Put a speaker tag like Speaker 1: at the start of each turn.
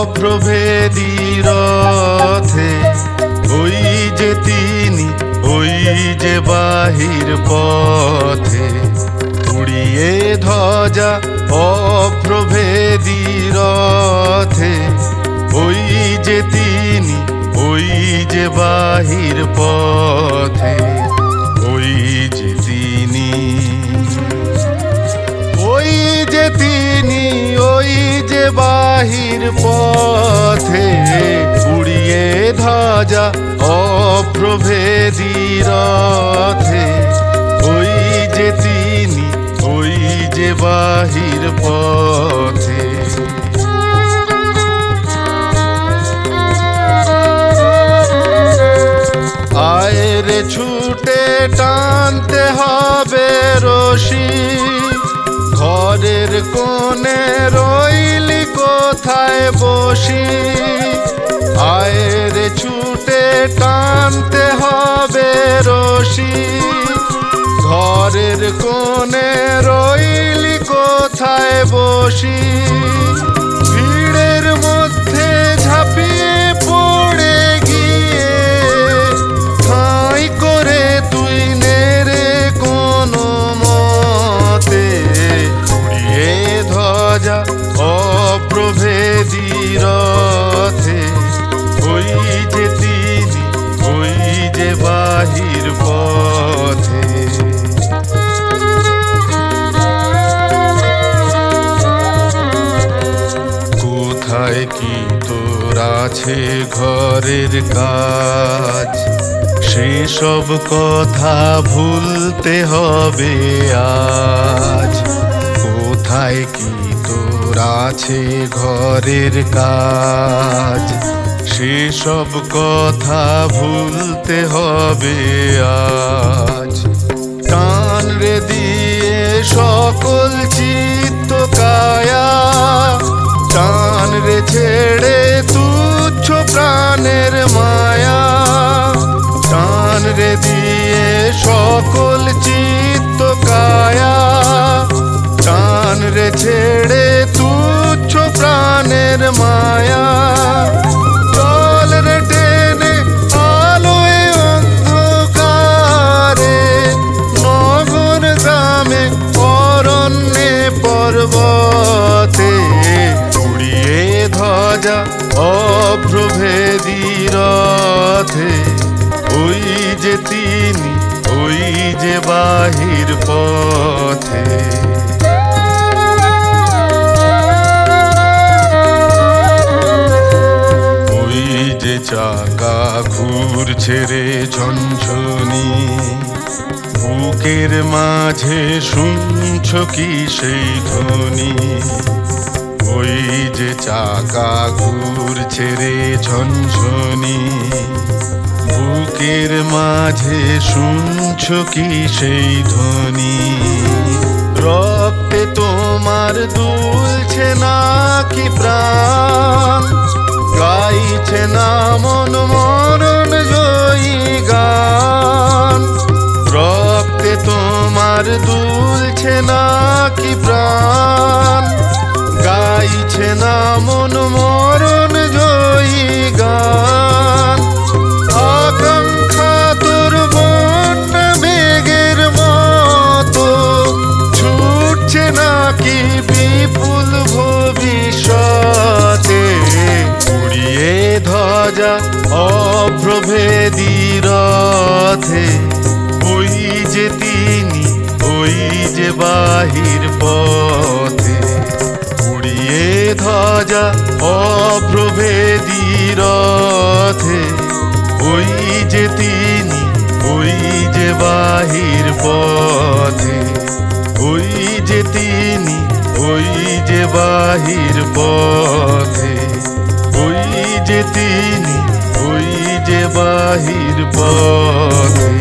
Speaker 1: অপ্রভেদী রথে, ওই যে তিনি, ওই যে বাহির পথে, উড়িয়ে ধ্বজা অপ্রভেদী রথে, ওই যে তিনি, ওই যে বাহির পথে, ওই যে তিনি, ওই যে তিনি, ওই যে বাহির পথে, উড়িয়ে ধ্বজা অপ্রভেদী রথে, ওই যে তিনি, ওই যে বাহির পথে। আয় রে ছুটে টানতে হবে রশি, ঘরের কোণে রইলি কোথায় বসি। আয় রে ছুটে টানতে হবে রশি, ঘরের কোণে রইলি কোথায় বসি। ভিড়ের মধ্যে ঝাঁপিয়ে পড়ে গিয়ে ঠাঁই করে তুই নেড়ে কোনো মতে, উড়িয়ে ধ্বজা অপ্রভেদী রথে, ওই যে তিনি, ওই যে বাহির পথে। কোথায় কি তোর আছে ঘরের কাজ, সেসব কথা ভুলতে হবে আজ। কোথায় কি তোর আছে ঘরের কাজ, সেসব কথা ভুলতে হবে আজ। টান রে দিয়ে সকল চিত্ত কায়া, টান রে ছেড়ে তুচ্ছ প্রাণের মায়া। টান রে দিয়ে সকল চিত্ত কায়া, টান রে ছেড়ে তুচ্ছ প্রাণের মায়া। চল রে টেনে আলোয় অন্ধকারে, নগর গ্রামে অরণ্যে পর্বতে, উড়িয়ে ধ্বজা অপ্রভেদী রথে, ওই যে তিনি, ওই যে বাহির পথে। ওই যে চাকা ঘুরছে রে ঝনঝনি, বুকের মাঝে শুনছ কি সেই ধ্বনি। ওই যে চাকা ঘুরছে রে ঝনঝনি, বুকের মাঝে শুনছ কি সেই ধ্বনি। রক্তে তোমার দুলছে নাকি প্রাণ, গাইছে না মন মরণ জয়ী গান। রক্তে তোমার দুলছে নাকি প্রাণ, গাইছে না মন মরণ জয়ী গান। আকাঙ্ক্ষা তোর বন্যা মেঘের মতো, ছুটছে নাকি বিপুল ভবিষ্যতে, উড়িয়ে ধ্বজা অপ্রভেদী রথে, ওই যে তিনি, ওই যে বাহির পথে, উড়িয়ে ধ্বজা অপ্রভেদী রথে, ওই যে তিনি, ওই যে বাহির পথে, ওই যে তিনি, ওই যে বাহির পথে, ওই যে তিনি, ওই যে বাহির পথে।